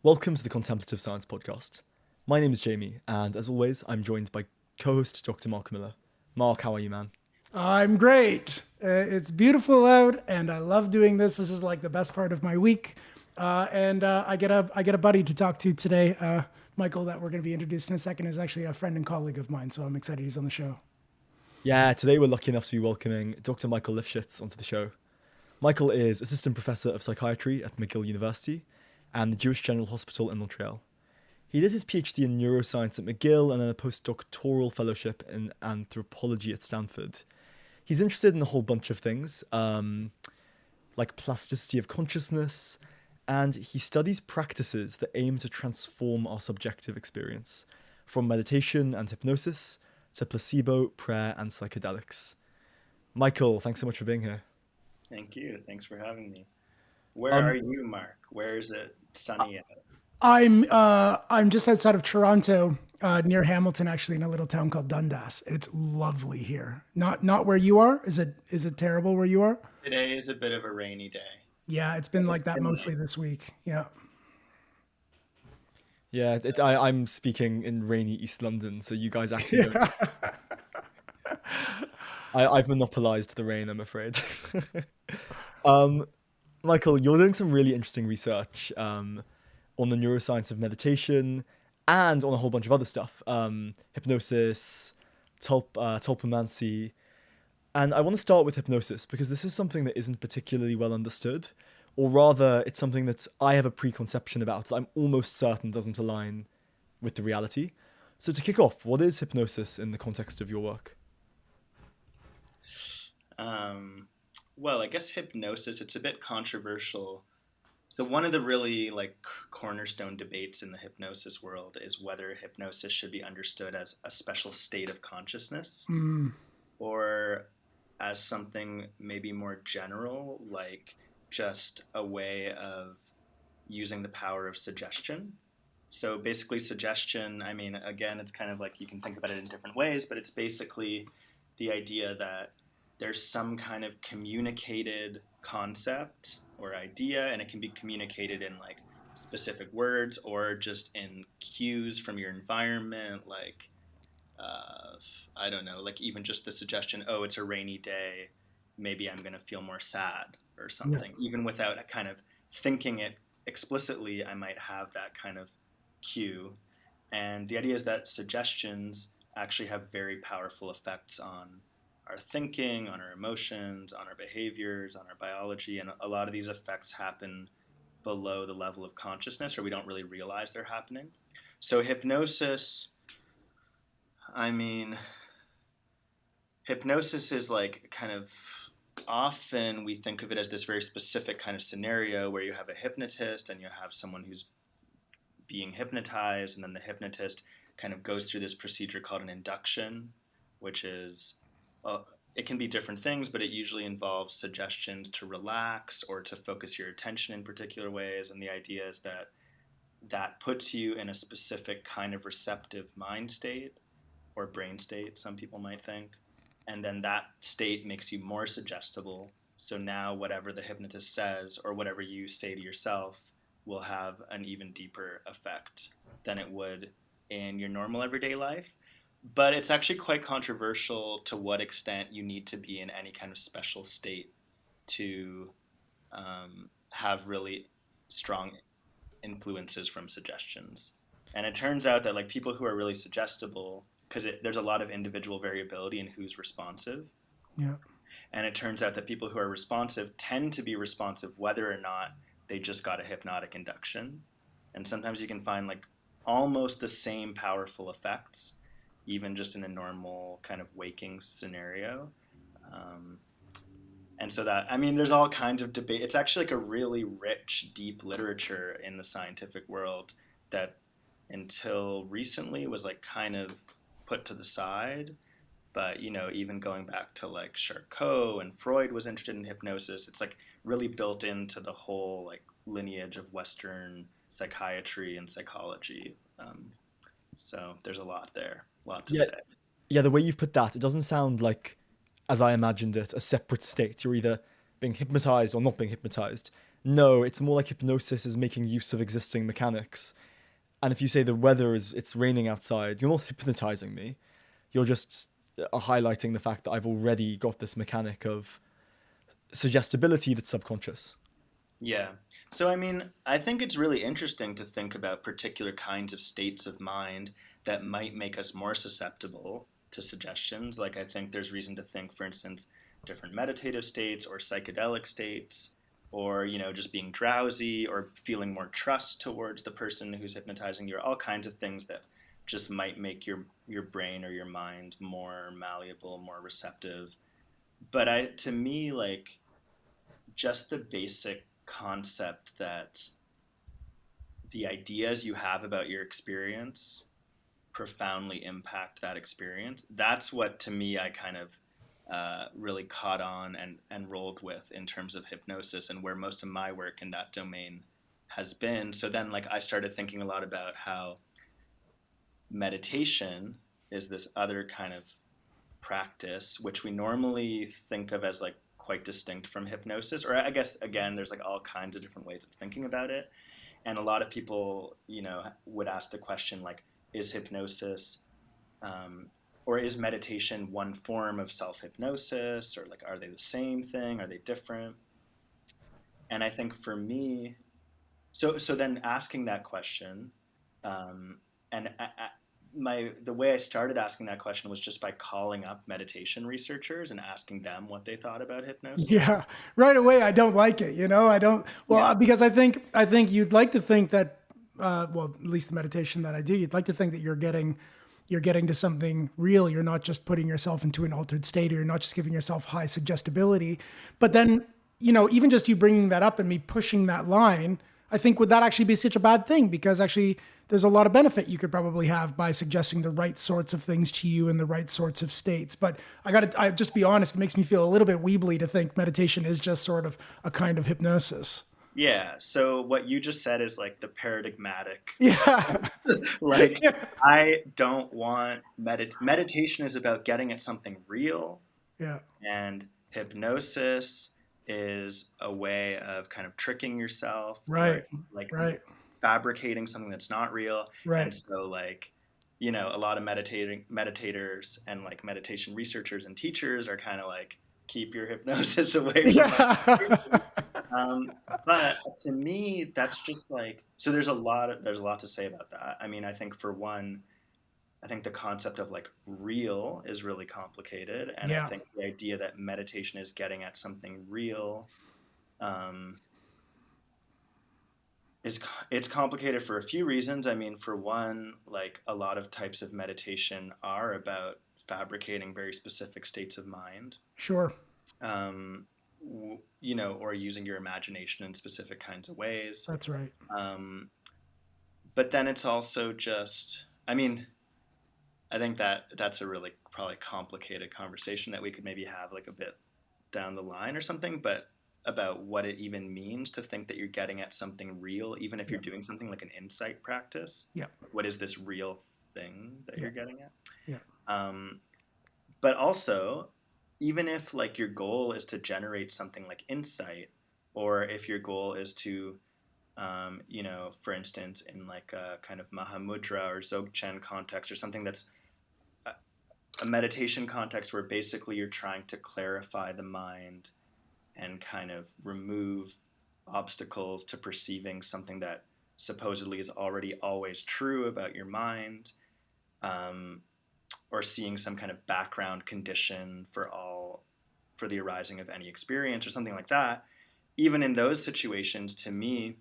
Welcome to the Contemplative Science Podcast. My name is Jamie, and as always, I'm joined by co-host Dr. Mark Miller. Mark, how are you, man? I'm great. It's beautiful out, and I love doing this. This is like the best part of my week, and I get a buddy to talk to today. Michael, that we're going to be introduced in a second, is actually a friend and colleague of mine, so I'm excited he's on the show. Yeah, today we're lucky enough to be welcoming Dr. Michael Lifshitz onto the show. Michael is Assistant Professor of Psychiatry at McGill University and the Jewish General Hospital in Montreal. He did his PhD in neuroscience at McGill and then a postdoctoral fellowship in anthropology at Stanford. He's interested in a whole bunch of things, like plasticity of consciousness, and he studies practices that aim to transform our subjective experience, from meditation and hypnosis to placebo, prayer, and psychedelics. Michael, thanks so much for being here. Thank you. Thanks for having me. Where are Um, you, Mark? Where is it sunny at? I'm just outside of Toronto, near Hamilton, actually, in a little town called Dundas. It's lovely here. Not where you are. Is it terrible where you are? Today is a bit of a rainy day, Yeah, it's but been like it's that been mostly nice. this week. Yeah. yeah, I'm speaking in rainy East London, so you guys actually don't. Yeah. I've monopolized the rain, I'm afraid. um, Michael, you're doing some really interesting research on the neuroscience of meditation and on a whole bunch of other stuff, hypnosis, tulpamancy. And I want to start with hypnosis because this is something that isn't particularly well understood, or rather, it's something that I have a preconception about that I'm almost certain doesn't align with the reality. So, to kick off, what is hypnosis in the context of your work? Um, well, I guess hypnosis, it's a bit controversial. So one of the really cornerstone debates in the hypnosis world is whether hypnosis should be understood as a special state of consciousness Mm, or as something maybe more general, like just a way of using the power of suggestion. So basically, suggestion, I mean, again, it's kind of like you can think about it in different ways, but it's basically the idea that there's some kind of communicated concept or idea, and it can be communicated in like specific words or just in cues from your environment, like, uh, I don't know, like even just the suggestion, oh, it's a rainy day, maybe I'm going to feel more sad or yeah. something. Even without a kind of thinking it explicitly, I might have that kind of cue. And the idea is that suggestions actually have very powerful effects on our thinking, on our emotions, on our behaviors, on our biology. And a lot of these effects happen below the level of consciousness, or we don't really realize they're happening. So, hypnosis, I mean, hypnosis is like kind of often we think of it as this very specific kind of scenario where you have a hypnotist and you have someone who's being hypnotized, and then the hypnotist kind of goes through this procedure called an induction, which is uh, it can be different things, but it usually involves suggestions to relax or to focus your attention in particular ways. And the idea is that that puts you in a specific kind of receptive mind state or brain state, some people might think. And then that state makes you more suggestible. So now, whatever the hypnotist says or whatever you say to yourself will have an even deeper effect than it would in your normal everyday life. But it's actually quite controversial to what extent you need to be in any kind of special state to have really strong influences from suggestions. And it turns out that like people who are really suggestible, because there's a lot of individual variability in who's responsive, Yeah. and it turns out that people who are responsive tend to be responsive whether or not they just got a hypnotic induction. And sometimes you can find like almost the same powerful effects, even just in a normal kind of waking scenario. Um, and so that, I mean, there's all kinds of debate. It's actually like a really rich, deep literature in the scientific world that until recently was like kind of put to the side. But even going back to like Charcot and Freud was interested in hypnosis. It's like really built into the whole like lineage of Western psychiatry and psychology. So there's a lot there, a lot to Yeah, say. yeah, the way you've put that, it doesn't sound like, as I imagined it, a separate state. You're either being hypnotized or not being hypnotized. No, it's more like hypnosis is making use of existing mechanics. And if you say the weather is it's raining outside, you're not hypnotizing me. You're just highlighting the fact that I've already got this mechanic of suggestibility that's subconscious. Yeah. So, I mean, I think it's really interesting to think about particular kinds of states of mind that might make us more susceptible to suggestions. Like, I think there's reason to think, for instance, different meditative states or psychedelic states, or, just being drowsy or feeling more trust towards the person who's hypnotizing you, all kinds of things that just might make your brain or your mind more malleable, more receptive. But to me, like, just the basic concept that the ideas you have about your experience profoundly impact that experience. That's what, to me, I kind of really caught on and rolled with in terms of hypnosis and where most of my work in that domain has been. So then, like, I started thinking a lot about how meditation is this other kind of practice, which we normally think of as like quite distinct from hypnosis. Or I guess, again, there's like all kinds of different ways of thinking about it. And a lot of people, would ask the question like, is hypnosis um, or is meditation one form of self hypnosis, or like, are they the same thing? Are they different? And I think for me, so then asking that question, and the way I started asking that question was just by calling up meditation researchers and asking them what they thought about hypnosis. Yeah, right away. I don't like it. I don't. Well, Yeah, because I think you'd like to think that, well, at least the meditation that I do, you'd like to think that you're getting to something real. You're not just putting yourself into an altered state, or you're not just giving yourself high suggestibility. But then, even just you bringing that up and me pushing that line, I think would that actually be such a bad thing? Because actually, there's a lot of benefit you could probably have by suggesting the right sorts of things to you in the right sorts of states. But I just be honest, it makes me feel a little bit weebly to think meditation is just sort of a kind of hypnosis. yeah. So what you just said is like the paradigmatic. Yeah. Like, Yeah. I don't want meditation is about getting at something real, Yeah. and hypnosis is a way of kind of tricking yourself, or Right. like Right. fabricating something that's not real. And Right. so, like, a lot of meditating meditators and like meditation researchers and teachers are kind of like, keep your hypnosis away from my Yeah. patients. um, but to me, that's just like, so there's a lot to say about that. I mean, I think for one, I think the concept of like real is really complicated, and I Yeah. think the idea that meditation is getting at something real, um, it's complicated for a few reasons. I mean, for one, like, a lot of types of meditation are about fabricating very specific states of mind, Sure. um, or using your imagination in specific kinds of ways. That's right. Um, but then it's also just, I mean, I think that that's a really probably complicated conversation that we could maybe have like a bit down the line or something, but about what it even means to think that you're getting at something real, even if Yeah. you're doing something like an insight practice. Yeah. What is this real thing that Yeah. you're getting at? Yeah. Um, but also, even if like your goal is to generate something like insight, or if your goal is to for instance, in like a kind of Mahamudra or Dzogchen context, or something that's a meditation context where basically you're trying to clarify the mind and kind of remove obstacles to perceiving something that supposedly is already always true about your mind, um, or seeing some kind of background condition for the arising of any experience or something like that. Even in those situations, to me,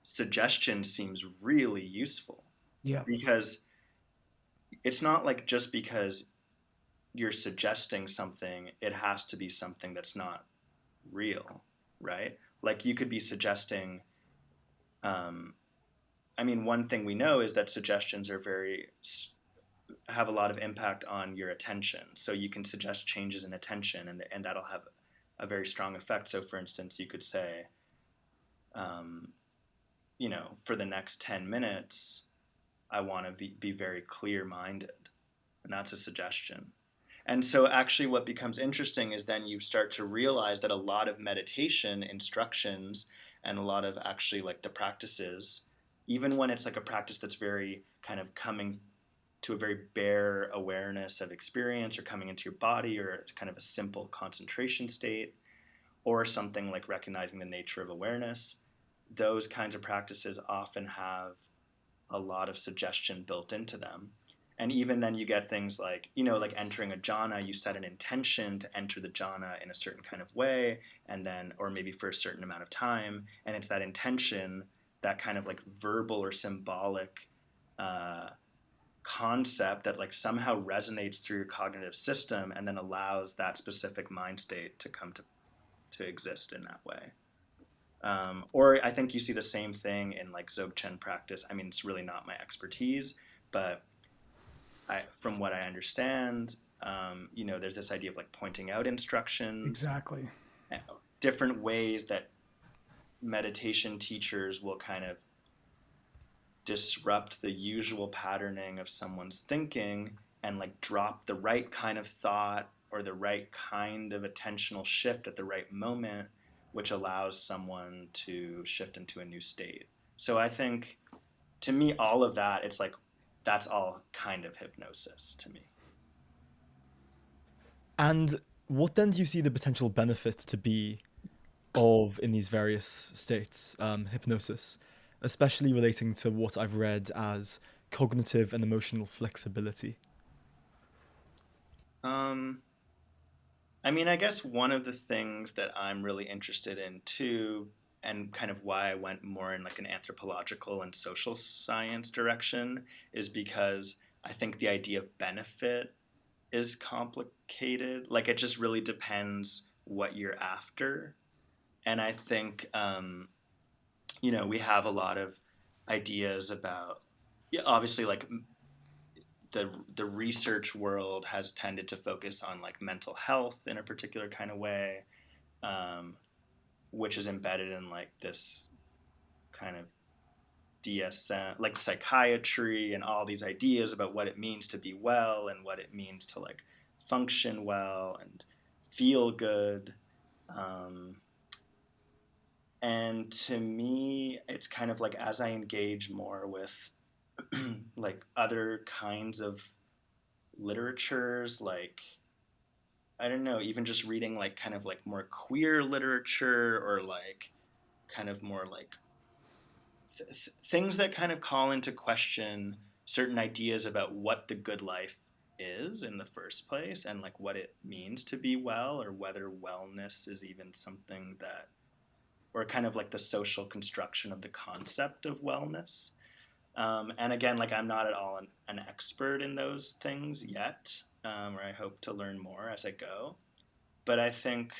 suggestion seems really useful, Yeah. because it's not like just because you're suggesting something, it has to be something that's not real, right? Like, you could be suggesting, um, I mean, one thing we know is that suggestions have a lot of impact on your attention. So you can suggest changes in attention, and that'll have a very strong effect. So, for instance, you could say, um, for the next 10 minutes, I want to be very clear minded. And that's a suggestion. And so, actually, what becomes interesting is then you start to realize that a lot of meditation instructions and a lot of actually like the practices, even when it's like a practice that's very kind of coming to a very bare awareness of experience or coming into your body or kind of a simple concentration state or something like recognizing the nature of awareness, those kinds of practices often have a lot of suggestion built into them. And even then, you get things like, like entering a jhana, you set an intention to enter the jhana in a certain kind of way, and then, or maybe for a certain amount of time. And it's that intention, that kind of like verbal or symbolic uh, concept that like somehow resonates through your cognitive system and then allows that specific mind state to come to exist in that way. Or I think you see the same thing in like Dzogchen practice. I mean, it's really not my expertise, but from what I understand, there's this idea of like pointing out instructions, Exactly. different ways that meditation teachers will kind of disrupt the usual patterning of someone's thinking and like drop the right kind of thought or the right kind of attentional shift at the right moment, which allows someone to shift into a new state. So I think, to me, all of that, it's like that's all kind of hypnosis to me. And what then do you see the potential benefits to be of in these various states, hypnosis, especially relating to what I've read as cognitive and emotional flexibility? Um, I mean, I guess one of the things that I'm really interested in too, and kind of why I went more in like an anthropological and social science direction, is because I think the idea of benefit is complicated. Like, it just really depends what you're after. And I think, we have a lot of ideas about, yeah, obviously, like the research world has tended to focus on like mental health in a particular kind of way, um, which is embedded in like this kind of DSM, like psychiatry, and all these ideas about what it means to be well and what it means to like function well and feel good. Um, and to me, it's kind of like as I engage more with like other kinds of literatures, like I don't know, even just reading like kind of like more queer literature or like kind of more like things that kind of call into question certain ideas about what the good life is in the first place and like what it means to be well or whether wellness is even something that, or kind of like the social construction of the concept of wellness. And again, like I'm not at all an expert in those things yet, or I hope to learn more as I go. But I think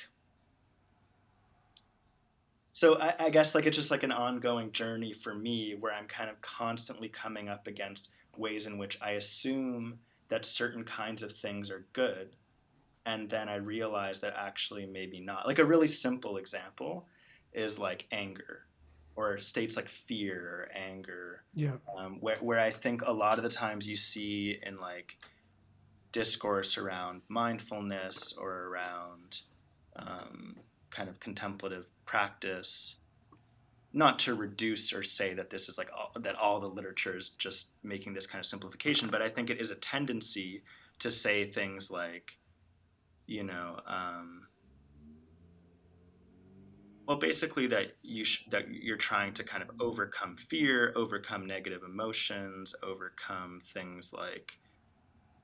so. I guess like it's just like an ongoing journey for me where I'm kind of constantly coming up against ways in which I assume that certain kinds of things are good, and then I realize that actually maybe not. Like a really simple example is like anger or states like fear or anger, Yeah. where I think a lot of the times you see in like discourse around mindfulness or around um, kind of contemplative practice, not to reduce or say that this is like that all the literature is just making this kind of simplification, but I think it is a tendency to say things like, you know, well, basically that that you're trying to kind of overcome fear, overcome negative emotions, overcome things like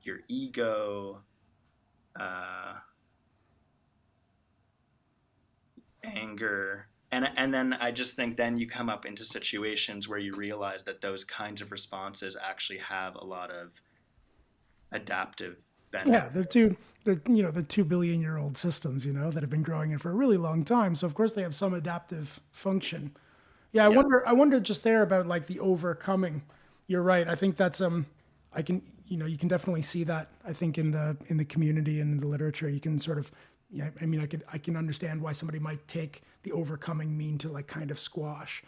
your ego, uh, anger, and then I just think then you come up into situations where you realize that those kinds of responses actually have a lot of adaptive benefit. Yeah, they're 2 billion-year-old systems, that have been growing in for a really long time. So of course they have some adaptive function. Yeah, I Yeah. wonder. I wonder just there about like the overcoming. You're right. I think that's I can you can definitely see that. I think in the community and in the literature, you can sort of yeah. I mean, I can understand why somebody might take the overcoming mean to like kind of squash.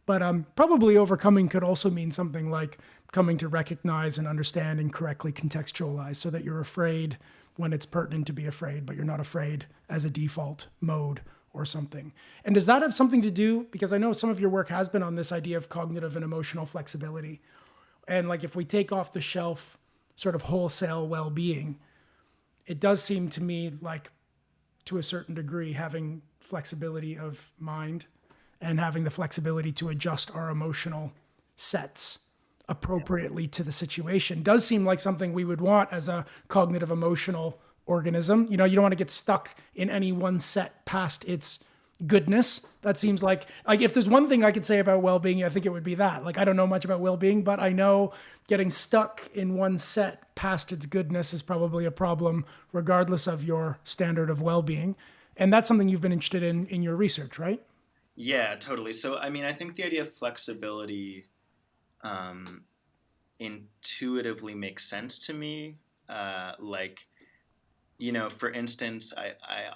But probably overcoming could also mean something like coming to recognize and understand and correctly contextualize so that you're afraid when it's pertinent to be afraid, but you're not afraid as a default mode or something. And does that have something to do, because I know some of your work has been on this idea of cognitive and emotional flexibility. And like if we take off the shelf sort of wholesale well-being, it does seem to me like to a certain degree having flexibility of mind and having the flexibility to adjust our emotional sets appropriately to the situation does seem like something we would want as a cognitive emotional organism. You know, you don't want to get stuck in any one set past its goodness. That seems like if there's one thing I could say about well-being, I think it would be that. Like I don't know much about well-being, but I know getting stuck in one set past its goodness is probably a problem regardless of your standard of well-being. And that's something you've been interested in your research, right? Yeah, totally. So, I mean, I think the idea of flexibility um, intuitively makes sense to me. Like, you know, for instance, I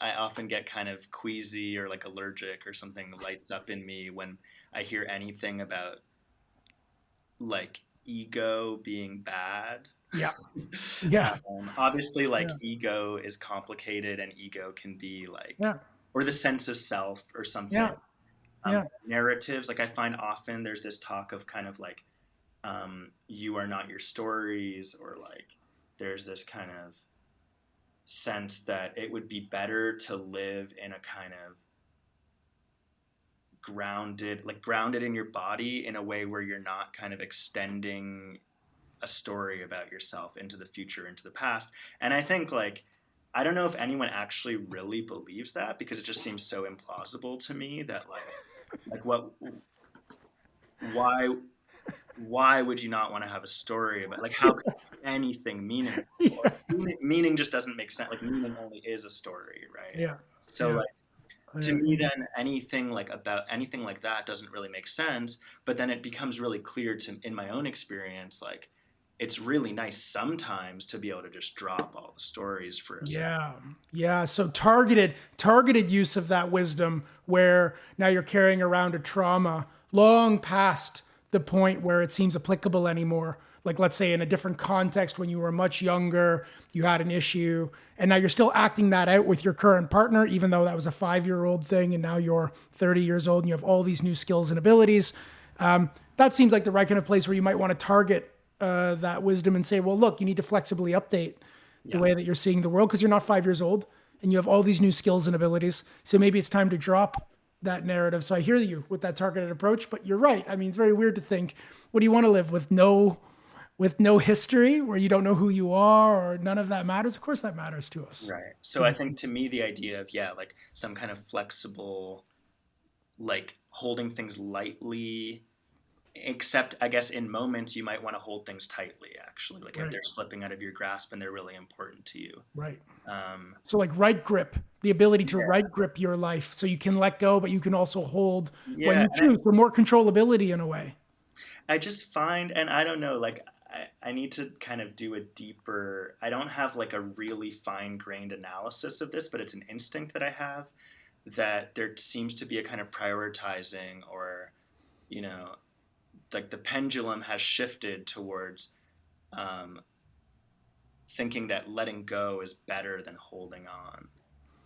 often get kind of queasy or like allergic or something lights up in me when I hear anything about like ego being bad. Yeah. Yeah. Obviously, like Yeah. ego is complicated, and ego can be like, Yeah. or the sense of self or something. Yeah. Yeah. Narratives, like I find often there's this talk of kind of like, you are not your stories, or like there's this kind of sense that it would be better to live in a kind of grounded in your body in a way where you're not kind of extending a story about yourself into the future, into the past. And I think like I don't know if anyone actually really believes that, because it just seems so implausible to me that like what why why would you not want to have a story about, like, how could anything meaningful, or Yeah. meaning just doesn't make sense, like meaning only is a story, right? Yeah. So Yeah. like to Yeah. me then anything like about anything like that doesn't really make sense. But then it becomes really clear to in my own experience, like it's really nice sometimes to be able to just drop all the stories for a second. Yeah. Yeah. So targeted use of that wisdom where now you're carrying around a trauma long past the point where it seems applicable anymore. Like let's say in a different context when you were much younger, you had an issue and now you're still acting that out with your current partner, even though that was a 5-year-old thing and now you're 30 years old and you have all these new skills and abilities. That seems like the right kind of place where you might want to target that wisdom and say, well, look, you need to flexibly update the Yeah. way that you're seeing the world because you're not 5 years old and you have all these new skills and abilities. So maybe it's time to drop that narrative. So I hear you with that targeted approach, but you're right. I mean, it's very weird to think, what do you want to live with no history where you don't know who you are or none of that matters? Of course that matters to us. Right. So I think to me the idea of, yeah, like some kind of flexible, like holding things lightly, except I guess in moments you might want to hold things tightly, actually, like if Right. they're slipping out of your grasp and they're really important to you. Right. um, So like right grip, the ability to yeah, right grip your life so you can let go, but you can also hold when yeah. you choose for more controllability in a way. I just find, and I don't know, like I need to kind of do a deeper, I don't have like a really fine grained analysis of this, but it's an instinct that I have, that there seems to be a kind of prioritizing, or, you know, like the pendulum has shifted towards um, thinking that letting go is better than holding on.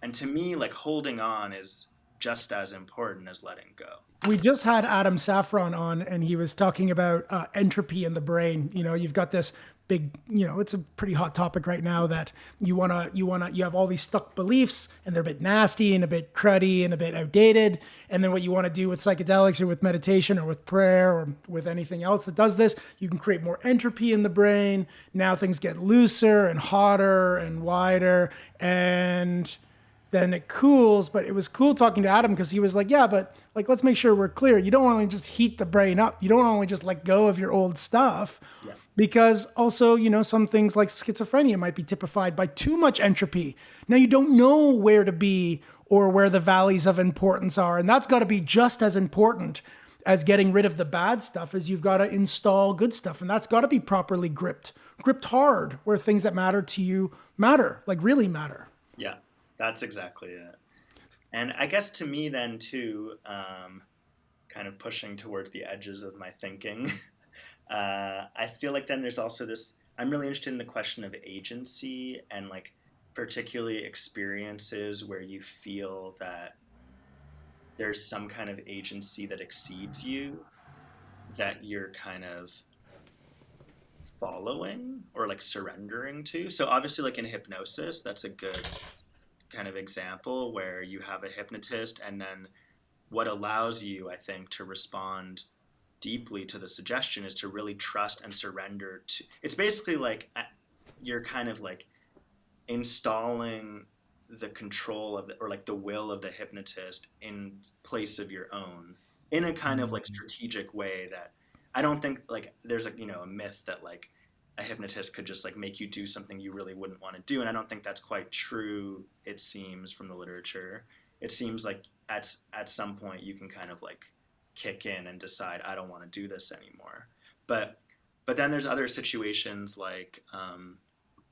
And to me, like holding on is just as important as letting go. We just had Adam Saffron on, and he was talking about entropy in the brain. You know, you've got this big, you know, it's a pretty hot topic right now that you have all these stuck beliefs, and they're a bit nasty and a bit cruddy and a bit outdated. And then what you want to do with psychedelics or with meditation or with prayer or with anything else that does this, you can create more entropy in the brain. Now things get looser and hotter and wider, and then it cools. But it was cool talking to Adam because he was like, yeah, but like, let's make sure we're clear. You don't want to just heat the brain up. You don't only just let go of your old stuff, Yeah. because also, you know, some things like schizophrenia might be typified by too much entropy. Now you don't know where to be or where the valleys of importance are. And that's got to be just as important as getting rid of the bad stuff, as you've got to install good stuff. And that's got to be properly gripped hard where things that matter to you matter, like really matter. Yeah, that's exactly it. And I guess to me, then, too, kind of pushing towards the edges of my thinking, I feel like then there's also this. I'm really interested in the question of agency and like particularly experiences where you feel that there's some kind of agency that exceeds you that you're kind of following or like surrendering to. So obviously like in hypnosis, that's a good kind of example where you have a hypnotist and then what allows you, I think, to respond deeply to the suggestion is to really trust and surrender to it's basically like you're kind of like installing the control of the, or like the will of the hypnotist in place of your own in a kind of like strategic way that I don't think like there's a a myth that like a hypnotist could just like make you do something you really wouldn't want to do, and I don't think that's quite true. It seems from the literature, it seems like at some point you can kind of like kick in and decide I don't want to do this anymore. But then there's other situations like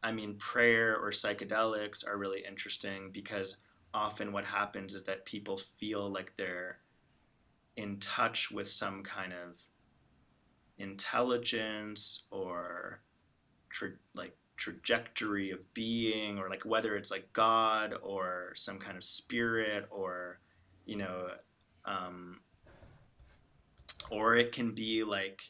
I mean, prayer or psychedelics are really interesting because often what happens is that people feel like they're in touch with some kind of intelligence or trajectory of being, or like whether it's like God or some kind of spirit, or you know um, or it can be like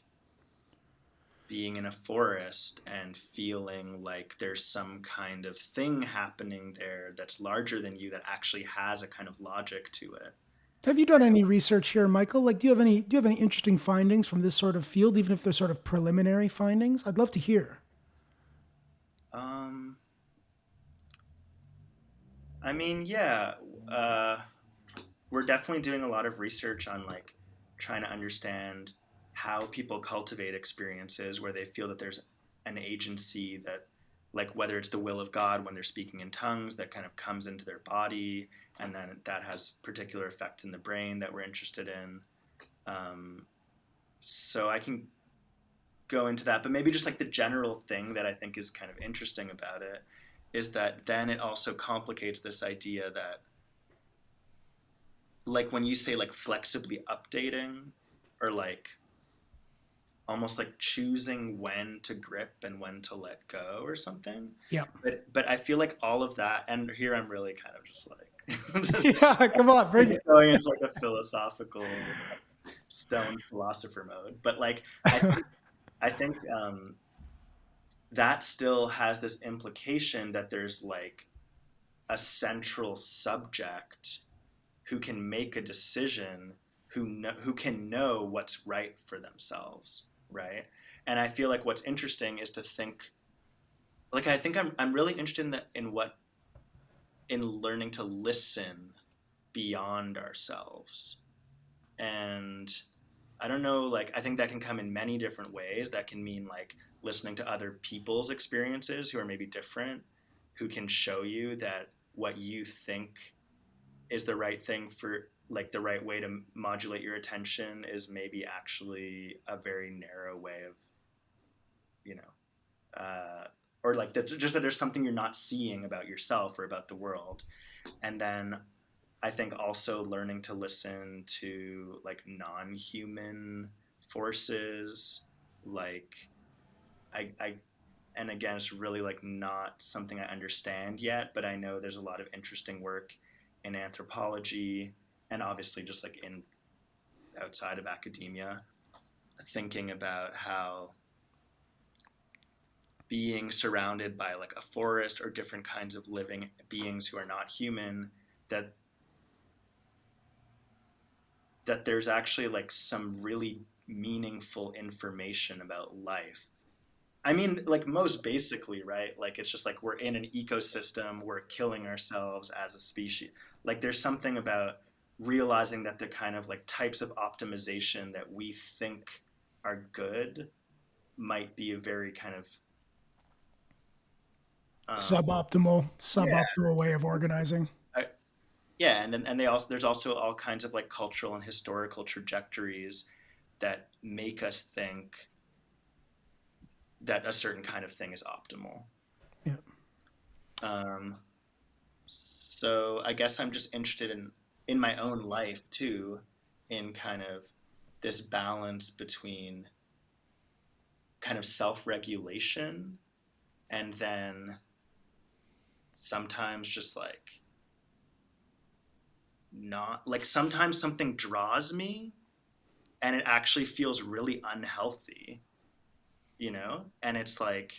being in a forest and feeling like there's some kind of thing happening there that's larger than you that actually has a kind of logic to it. Have you done any research here, Michael? Like, do you have any interesting findings from this sort of field, even if they're sort of preliminary findings? I'd love to hear. Um, I mean, yeah, uh, we're definitely doing a lot of research on like trying to understand how people cultivate experiences where they feel that there's an agency that like whether it's the will of God when they're speaking in tongues that kind of comes into their body, and then that has particular effects in the brain that we're interested in. um, so I can go into that, but maybe just like the general thing that I think is kind of interesting about it is that then it also complicates this idea that like when you say like flexibly updating or like almost like choosing when to grip and when to let go or something. Yeah. But I feel like all of that, and here I'm really kind of just like Yeah, come on, bring it. going into like a philosophical stone philosopher mode. But like I think that still has this implication that there's like a central subject who can make a decision, who can know what's right for themselves, right? And I feel like what's interesting is to think like I think I'm really interested in in learning to listen beyond ourselves. And I don't know, like I think that can come in many different ways. That can mean like listening to other people's experiences who are maybe different, who can show you that what you think is the right thing for like the right way to modulate your attention is maybe actually a very narrow way of you know or like that just that there's something you're not seeing about yourself or about the world. And then I think also learning to listen to like non-human forces, like I and again it's really like not something I understand yet, but I know there's a lot of interesting work in anthropology and obviously just like in outside of academia, thinking about how being surrounded by like a forest or different kinds of living beings who are not human, that there's actually like some really meaningful information about life. I mean, like most basically, right? Like it's just like we're in an ecosystem, we're killing ourselves as a species. Like there's something about realizing that the kind of like types of optimization that we think are good might be a very kind of um, yeah, Suboptimal way of organizing. I, yeah, and then and they also there's also all kinds of like cultural and historical trajectories that make us think that a certain kind of thing is optimal. Yeah. Um, so I guess I'm just interested in my own life too, in kind of this balance between kind of self-regulation and then sometimes just like not like sometimes something draws me and it actually feels really unhealthy, you know? And it's like,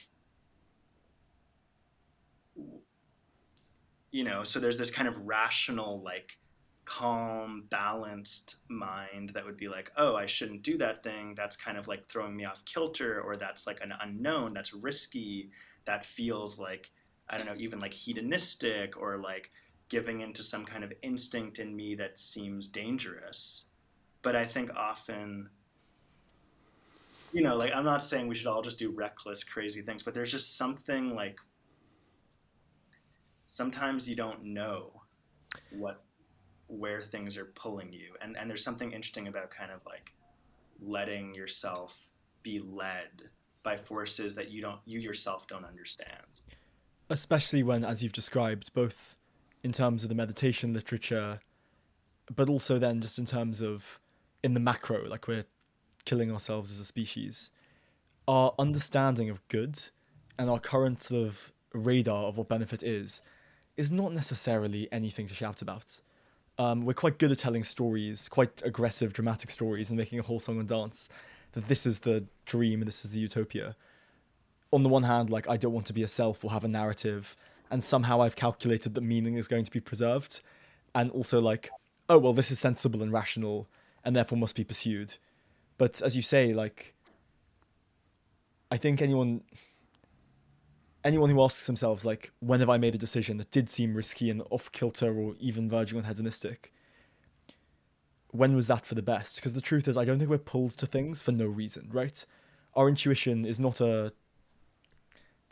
you know, so there's this kind of rational, like calm, balanced mind that would be like, oh, I shouldn't do that thing. That's kind of like throwing me off kilter, or that's like an unknown, that's risky, that feels like, I don't know, even like hedonistic or like giving into some kind of instinct in me that seems dangerous. But I think often, you know, like I'm not saying we should all just do reckless, crazy things, but there's just something like sometimes you don't know what where things are pulling you, and there's something interesting about kind of like letting yourself be led by forces that you yourself don't understand. Especially when, as you've described, both in terms of the meditation literature, but also then just in terms of in the macro, like we're killing ourselves as a species, our understanding of good and our current sort of radar of what benefit is not necessarily anything to shout about. We're quite good at telling stories, quite aggressive, dramatic stories, and making a whole song and dance that this is the dream and this is the utopia. On the one hand, like, I don't want to be a self or have a narrative, and somehow I've calculated that meaning is going to be preserved, and also like, oh well, this is sensible and rational, and therefore must be pursued. But as you say, like, I think anyone who asks themselves like, when have I made a decision that did seem risky and off kilter or even verging on hedonistic, when was that for the best? Because the truth is, I don't think we're pulled to things for no reason, right? Our intuition is not a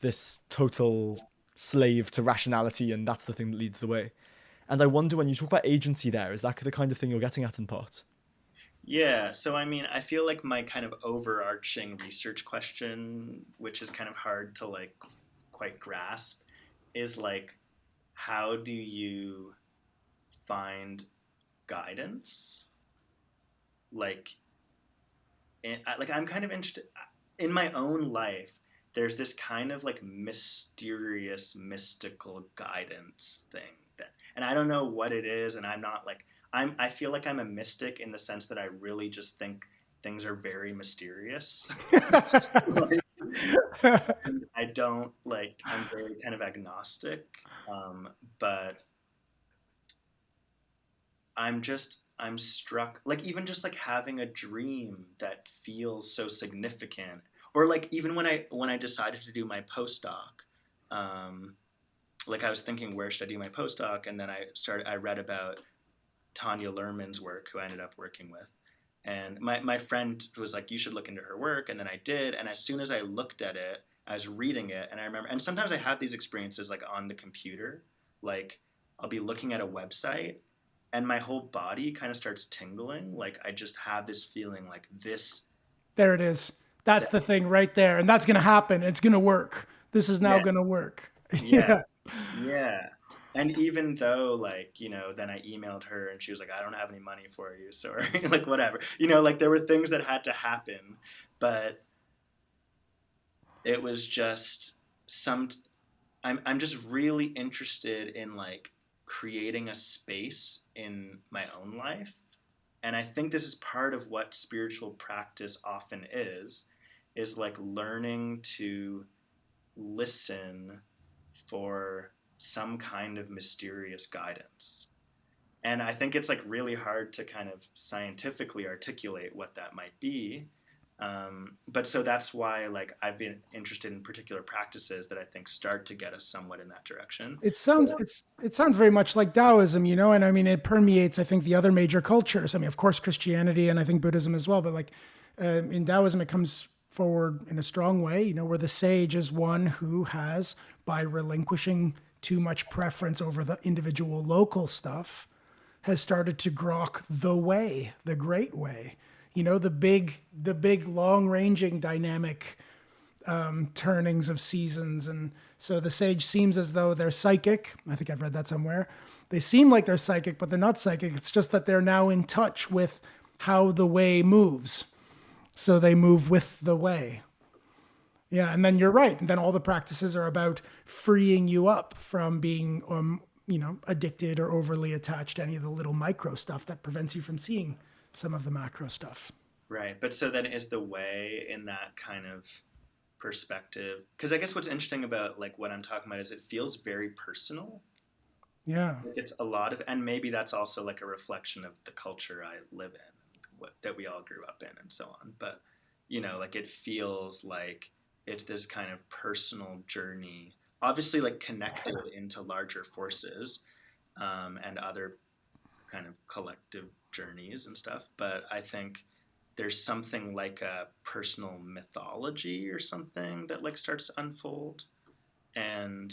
this total slave to rationality, and that's the thing that leads the way. And I wonder, when you talk about agency there, is that the kind of thing you're getting at in part? Yeah, so I mean, I feel like my kind of overarching research question, which is kind of hard to like quite grasp, is like, how do you find guidance? Like, like I'm kind of interested in my own life. There's this kind of like mysterious, mystical guidance thing that, and I don't know what it is, and I'm not like I feel like I'm a mystic in the sense that I really just think things are very mysterious. Like, and I don't like I'm very kind of agnostic, but I'm struck like even just like having a dream that feels so significant, or like even when I decided to do my postdoc, um, like I was thinking, where should I do my postdoc, and then I read about Tanya Lerman's work, who I ended up working with, and my friend was like, you should look into her work, and then I did, and as soon as I looked at it, I was reading it, and I remember, and sometimes I have these experiences like on the computer, like I'll be looking at a website and my whole body kind of starts tingling. Like I just have this feeling like this. There it is. That's That, the thing right there. And that's going to happen. It's going to work. This is now yeah, going to work. yeah, Yeah. yeah. And even though, like, you know, then I emailed her and she was like, I don't have any money for you, sorry, like whatever. You know, like there were things that had to happen, but it was just some. I'm just really interested in like creating a space in my own life. And I think this is part of what spiritual practice often is like learning to listen for some kind of mysterious guidance. And I think it's like really hard to kind of scientifically articulate what that might be. But so that's why like I've been interested in particular practices that I think start to get us somewhat in that direction. It sounds very much like Taoism, you know, and I mean it permeates, I think, the other major cultures. I mean, of course, Christianity and I think Buddhism as well, but like in Taoism, it comes forward in a strong way, you know, where the sage is one who has, by relinquishing too much preference over the individual local stuff, has started to grok the way, the great way, you know, the big long ranging dynamic turnings of seasons. And so the sage seems as though they're psychic. I think I've read that somewhere. They seem like they're psychic, but they're not psychic. It's just that they're now in touch with how the way moves. So they move with the way. Yeah, and then you're right. And then all the practices are about freeing you up from being, addicted or overly attached to any of the little micro stuff that prevents you from seeing some of the macro stuff. Right. But so then is the way in that kind of perspective, because I guess what's interesting about like what I'm talking about is it feels very personal. Yeah, Like it's a lot of, and maybe that's also like a reflection of the culture I live in, that we all grew up in, and so on. But like it feels like it's this kind of personal journey, obviously like connected into larger forces, and other kind of collective journeys and stuff. But I think there's something like a personal mythology or something that like starts to unfold, and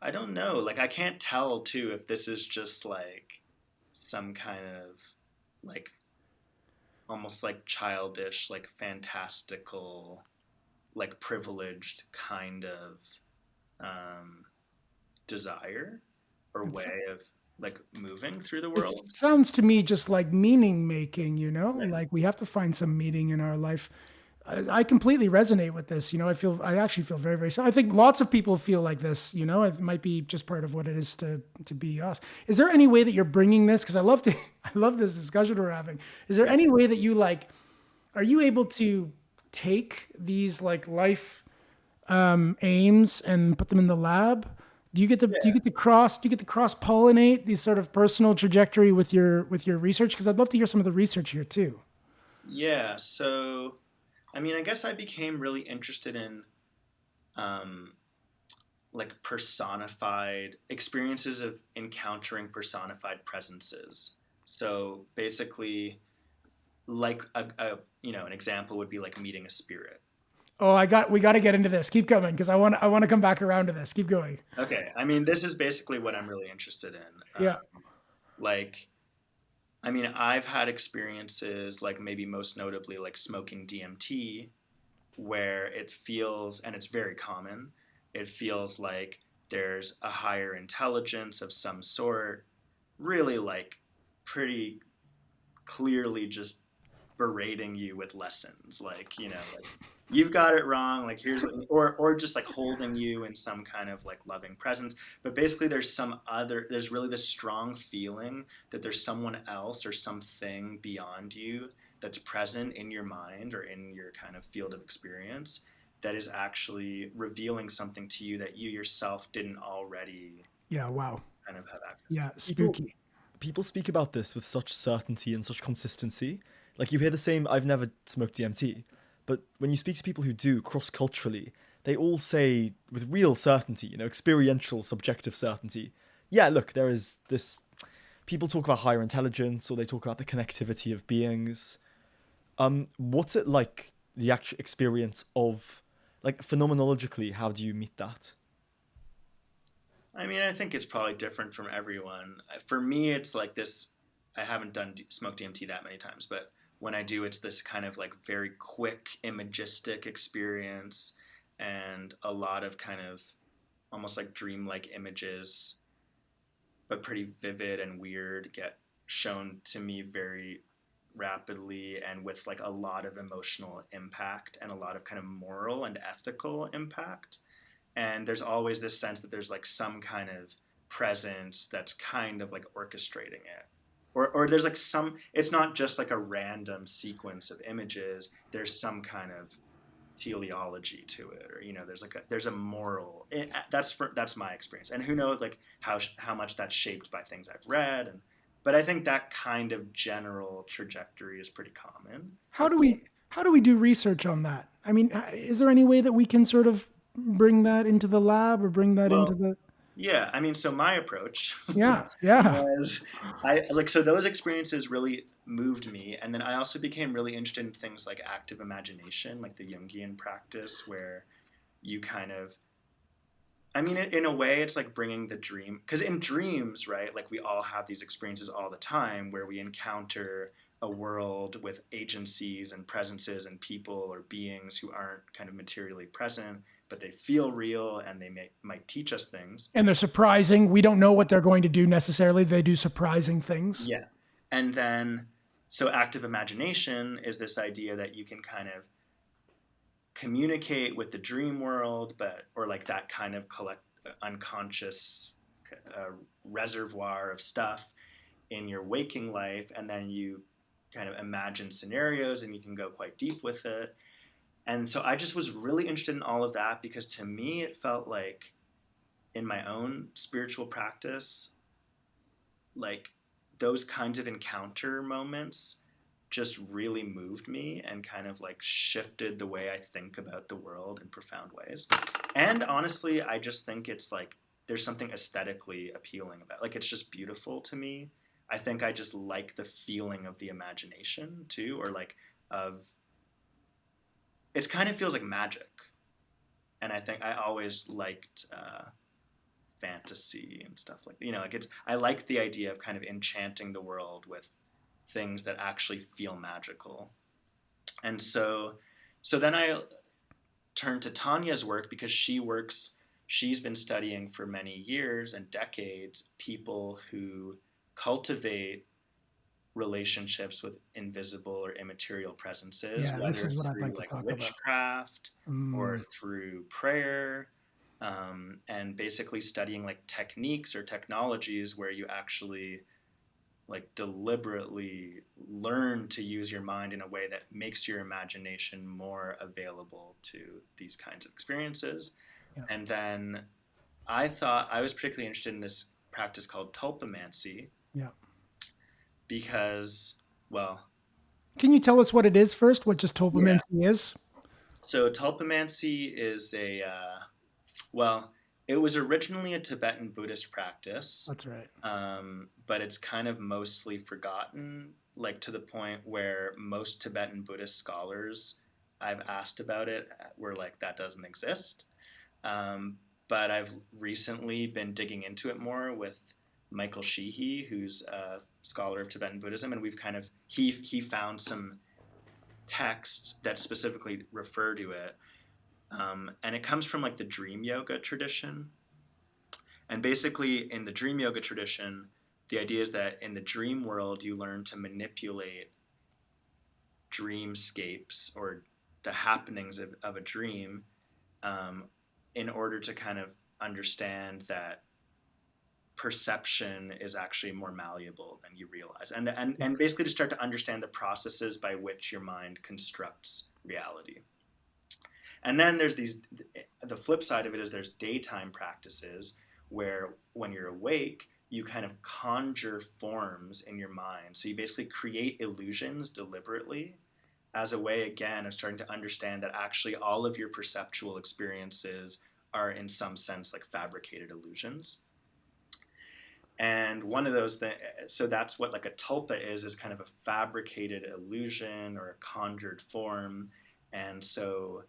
I don't know. Like I can't tell too if this is just like some kind of like almost like childish, like fantastical, like privileged kind of um, desire or it's way of like moving through the it world. sounds to me just like meaning making. Right. Like we have to find some meaning in our life. I completely resonate with this. I actually feel very, very sad. I think lots of people feel like this. It might be just part of what it is to be us. Is there any way that you're bringing this? Because I love to, I love this discussion we're having. Is there Yeah. any way that you like? Are you able to take these like life aims and put them in the lab? Yeah. Do you get to cross pollinate these sort of personal trajectory with your research? Because I'd love to hear some of the research here too. Yeah. So, I mean, I guess I became really interested in um, like personified experiences of encountering personified presences. So basically, like an example would be like meeting a spirit. Oh, we got to get into this. Keep coming because I want to come back around to this. Keep going. Okay, I mean, this is basically what I'm really interested in. Yeah. Like, I mean, I've had experiences, like maybe most notably, like smoking DMT, where it feels, and it's very common, it feels like there's a higher intelligence of some sort, really like pretty clearly just berating you with lessons, like like you've got it wrong, like here's what, or just like holding you in some kind of like loving presence. But basically there's really this strong feeling that there's someone else or something beyond you that's present in your mind or in your kind of field of experience that is actually revealing something to you that you yourself didn't already Yeah. Wow. kind of have access Yeah. People Spooky. people speak about this with such certainty and such consistency. Like you hear the same. I've never smoked DMT, but when you speak to people who do cross culturally, they all say with real certainty, experiential, subjective certainty. Yeah, look, there is this. People talk about higher intelligence, or they talk about the connectivity of beings. What's it like the actual experience of, like phenomenologically? How do you meet that? to. I mean, I think it's probably different from everyone. For me, it's like this. I haven't smoked DMT that many times, but when I do, it's this kind of like very quick, imagistic experience, and a lot of kind of almost like dreamlike images, but pretty vivid and weird, get shown to me very rapidly and with like a lot of emotional impact and a lot of kind of moral and ethical impact. And there's always this sense that there's like some kind of presence that's kind of like orchestrating it, or there's like some, it's not just like a random sequence of images, there's some kind of teleology to it, or there's a moral that's my experience, and who knows like how much that's shaped by things I've read, and but I think that kind of general trajectory is pretty common for people. How do we do research on that? I mean, is there any way that we can sort of bring that into the lab or bring that into Well, the yeah, I mean, so my approach Yeah, yeah. was, I like, so those experiences really moved me. And then I also became really interested in things like active imagination, like the Jungian practice, where you kind of, I mean, in a way, it's like bringing the dream, because in dreams, right, like we all have these experiences all the time where we encounter a world with agencies and presences and people or beings who aren't kind of materially present, but they feel real and might teach us things. And they're surprising. We don't know what they're going to do necessarily. They do surprising things. Yeah. And then, so active imagination is this idea that you can kind of communicate with the dream world, or like that kind of unconscious reservoir of stuff in your waking life, and then you kind of imagine scenarios and you can go quite deep with it. And so I just was really interested in all of that because to me it felt like in my own spiritual practice, like those kinds of encounter moments just really moved me and kind of like shifted the way I think about the world in profound ways. And honestly, I just think it's like there's something aesthetically appealing about it. Like it's just beautiful to me. I think I just like the feeling of the imagination too, or like of it kind of feels like magic. And I think I always liked fantasy and stuff like, like it's I like the idea of kind of enchanting the world with things that actually feel magical. And so then I turned to Tanya's work because she's been studying for many years and decades people who cultivate relationships with invisible or immaterial presences, Yeah, this whether is what I'd through like to like talk about. witchcraft or Mm, through prayer, and basically studying like techniques or technologies where you actually like deliberately learn to use your mind in a way that makes your imagination more available to these kinds of experiences. yeah. And then I thought I was particularly interested in this practice called tulpamancy Yeah. because, well, Can you tell us what it is first? What just yeah. tulpamancy is? So tulpamancy is well, it was originally a Tibetan Buddhist practice, That's right. but it's kind of mostly forgotten, like to the point where most Tibetan Buddhist scholars I've asked about it were like, that doesn't exist. Um, but I've recently been digging into it more with Michael Sheehy, who's a scholar of Tibetan Buddhism, and we've kind of he found some texts that specifically refer to it, and it comes from like the dream yoga tradition. And basically, in the dream yoga tradition, the idea is that in the dream world, you learn to manipulate dreamscapes or the happenings of a dream, um, in order to kind of understand that perception is actually more malleable than you realize, and basically to start to understand the processes by which your mind constructs reality. And then there's the flip side of it is there's daytime practices where when you're awake, you kind of conjure forms in your mind. So you basically create illusions deliberately as a way, again, of starting to understand that actually all of your perceptual experiences are in some sense like fabricated illusions. And one of those things, so that's what like a tulpa is kind of a fabricated illusion or a conjured form. And so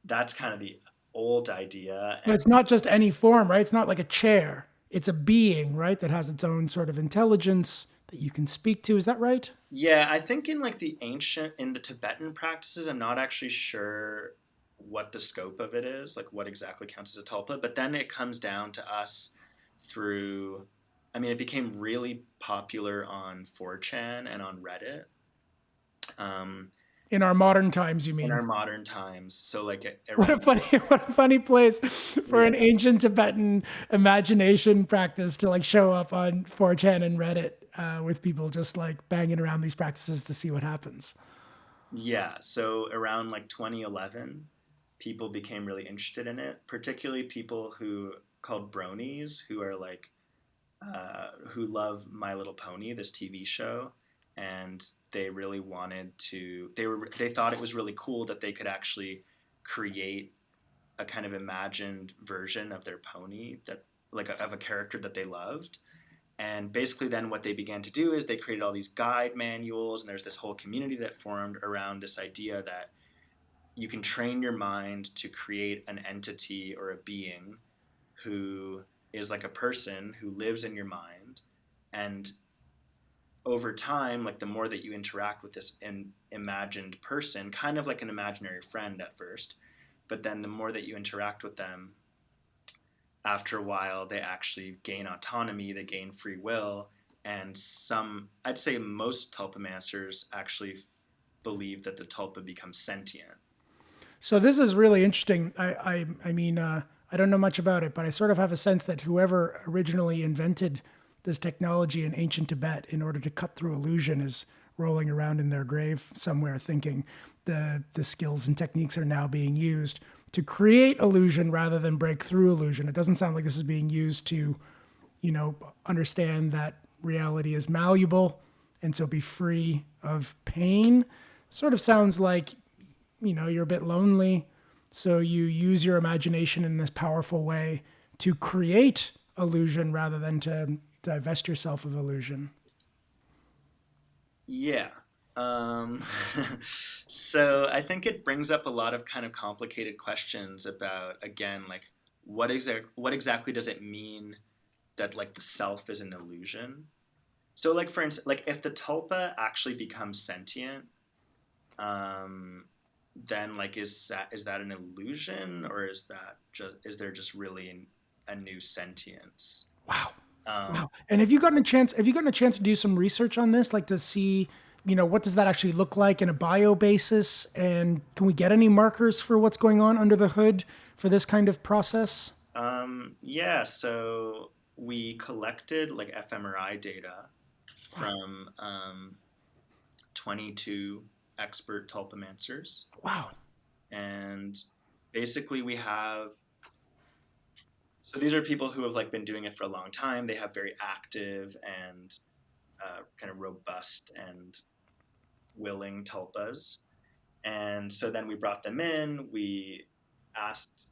that's kind of the old idea. But And it's not just any form, right? It's not like a chair. It's a being, right? That has its own sort of intelligence that you can speak to. Is that right? yeah, I think in like in the Tibetan practices, I'm not actually sure what the scope of it is, like what exactly counts as a tulpa. But then it comes down to us through, I mean, it became really popular on 4chan and on Reddit. Um, In our modern times, you in mean? our modern times. So like What a around, funny, what a funny place for an yeah, ancient Tibetan imagination practice to like show up on 4chan and Reddit with people just like banging around these practices to see what happens. yeah. So around like 2011, people became really interested in it, particularly people who called bronies, who are like who love My Little Pony, this TV show, and they really wanted to. They thought it was really cool that they could actually create a kind of imagined version of their pony that like of a character that they loved. And basically, then what they began to do is they created all these guide manuals, and there's this whole community that formed around this idea that you can train your mind to create an entity or a being who is like a person who lives in your mind. And over time, like the more that you interact with this imagined person, kind of like an imaginary friend at first, but then the more that you interact with them, after a while, they actually gain autonomy, they gain free will. And I'd say most tulpamancers actually believe that the tulpa becomes sentient. So this is really interesting. I don't know much about it, but I sort of have a sense that whoever originally invented this technology in ancient Tibet in order to cut through illusion is rolling around in their grave somewhere thinking the skills and techniques are now being used to create illusion rather than break through illusion. It doesn't sound like this is being used to, understand that reality is malleable and so be free of pain. Sort of sounds like, you're a bit lonely. So you use your imagination in this powerful way to create illusion rather than to divest yourself of illusion. Yeah. Um, so I think it brings up a lot of kind of complicated questions about, again, like what exactly does it mean that like the self is an illusion? So like for instance, like if the tulpa actually becomes sentient, um, then like is that an illusion, or is there just really a new sentience? Wow. Um, Wow. And have you gotten a chance to do some research on this, like to see, what does that actually look like in a bio basis? And can we get any markers for what's going on under the hood for this kind of process? yeah, so we collected like fMRI data Wow. from 22 expert tulpamancers, Wow. and basically we have, so these are people who have like been doing it for a long time. They have very active and kind of robust and willing tulpas. And so then we brought them in. Asked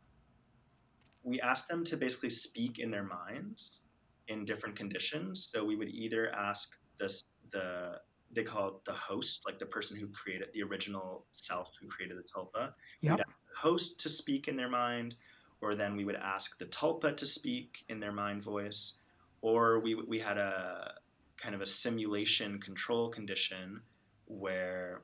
we asked them to basically speak in their minds in different conditions. So we would either ask the they call it the host, like the person who created the original self who created the tulpa. We'd Yep. ask the host to speak in their mind, or then we would ask the tulpa to speak in their mind voice, or we had a kind of a simulation control condition where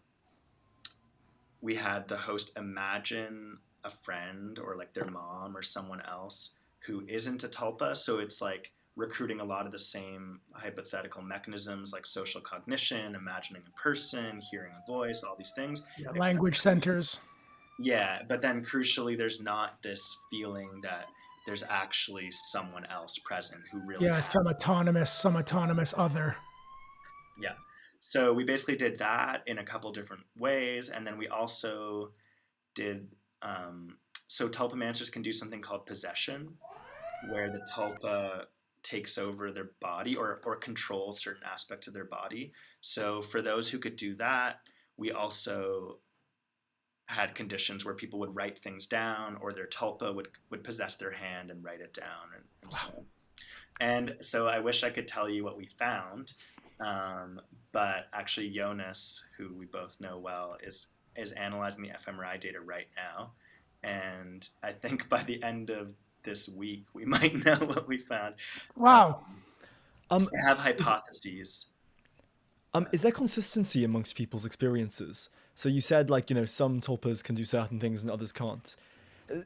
we had the host imagine a friend or like their mom or someone else who isn't a tulpa. So it's like recruiting a lot of the same hypothetical mechanisms like social cognition, imagining a person, hearing a voice, all these things. Yeah. Except, Language centers. yeah, but then crucially, there's not this feeling that there's actually someone else present who really Yeah. has. Some autonomous other. Yeah. So we basically did that in a couple different ways. And then we also did so tulpamancers can do something called possession, where the tulpa takes over their body or controls certain aspects of their body. So for those who could do that, we also had conditions where people would write things down, or their tulpa would possess their hand and write it down, and so on. And so I wish I could tell you what we found, um, but actually Jonas, who we both know well, is analyzing the fMRI data right now, and I think by the end of this week we might know what we found. Wow. Um, I have is hypotheses. is there consistency amongst people's experiences? So you said like some tulpas can do certain things and others can't.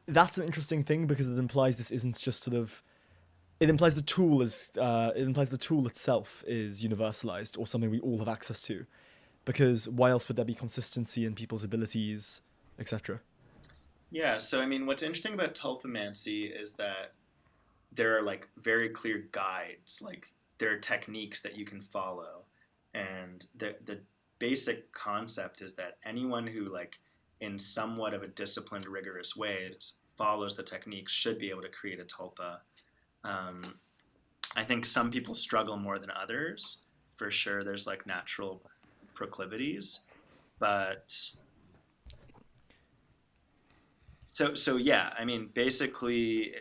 That's an interesting thing because it implies this isn't just sort of. It implies the tool itself is universalized or something we all have access to. Because why else would there be consistency in people's abilities, etc.? Yeah, so I mean, what's interesting about tulpamancy is that there are like very clear guides, like there are techniques that you can follow, and the basic concept is that anyone who like in somewhat of a disciplined, rigorous ways follows the techniques should be able to create a tulpa. Um, I think some people struggle more than others. For sure, there's like natural proclivities, but so yeah, I mean, basically,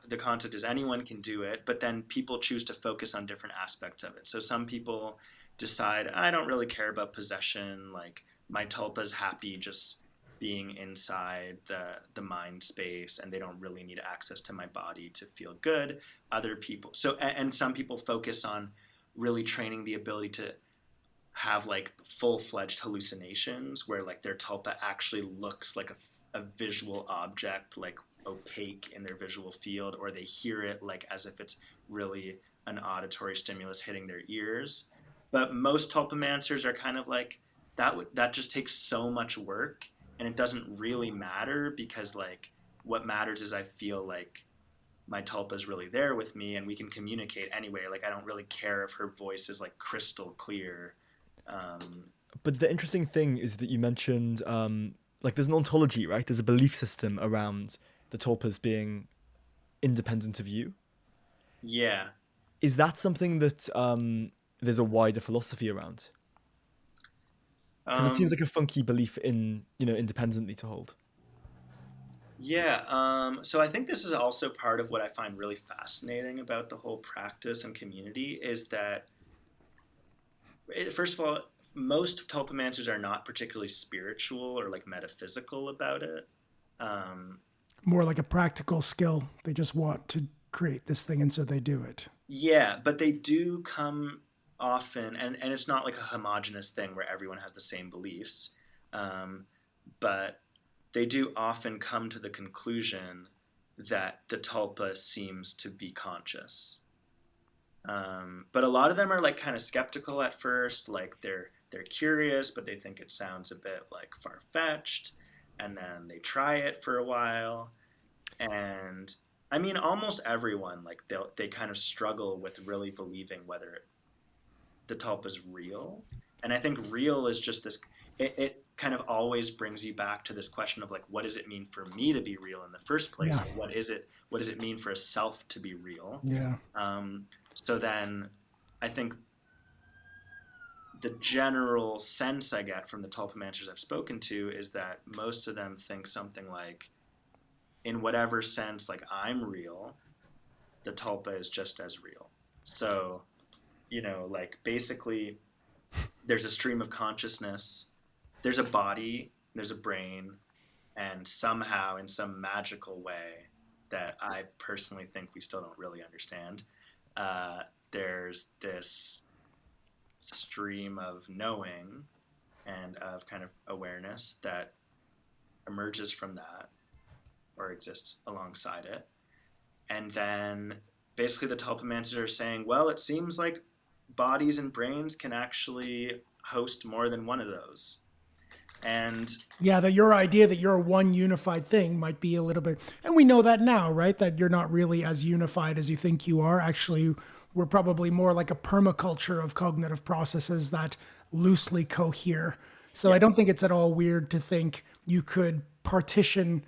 the concept is anyone can do it, but then people choose to focus on different aspects of it. So some people decide I don't really care about possession, like my tulpa's happy just being inside the mind space, and they don't really need access to my body to feel good. Other people, and some people focus on really training the ability to have like full-fledged hallucinations where like their tulpa actually looks like a visual object, like opaque in their visual field, or they hear it like as if it's really an auditory stimulus hitting their ears. But most tulpamancers are kind of like that just takes so much work, and it doesn't really matter because like what matters is I feel like my tulpa is really there with me and we can communicate anyway. Like I don't really care if her voice is like crystal clear. Um, But the interesting thing is that you mentioned like there's an ontology, right? There's a belief system around the tulpas being independent of you. yeah. Is that something that there's a wider philosophy around? Because it seems Um, like a funky belief in, you know, independently to hold. yeah. So I think this is also part of what I find really fascinating about the whole practice and community is that, first of all, most tulpamancers are not particularly spiritual or like metaphysical about it. Um, More like a practical skill. They just want to create this thing, and so they do it. yeah, but they do come often, and it's not like a homogenous thing where everyone has the same beliefs. Um, but they do often come to the conclusion that the tulpa seems to be conscious. But a lot of them are like kind of skeptical at first, like they're curious, but they think it sounds a bit like far fetched, and then they try it for a while, and I mean almost everyone like they kind of struggle with really believing whether the tulpa is real. And I think real is just this, it kind of always brings you back to this question of like, what does it mean for me to be real in the first place? Yeah. Or what does it mean for a self to be real? Yeah. So then I think the general sense I get from the tulpamancers I've spoken to is that most of them think something like, in whatever sense, like I'm real, the tulpa is just as real. So, like basically there's a stream of consciousness, there's a body, there's a brain, and somehow, in some magical way that I personally think we still don't really understand, uh, there's this stream of knowing and of kind of awareness that emerges from that or exists alongside it. And then basically the tulpamancers are saying, well, it seems like bodies and brains can actually host more than one of those. And Yeah, that your idea that you're one unified thing might be a little bit, and we know that now, right? That you're not really as unified as you think you are. Actually, we're probably more like a permaculture of cognitive processes that loosely cohere. So I yeah, don't think it's at all weird to think you could partition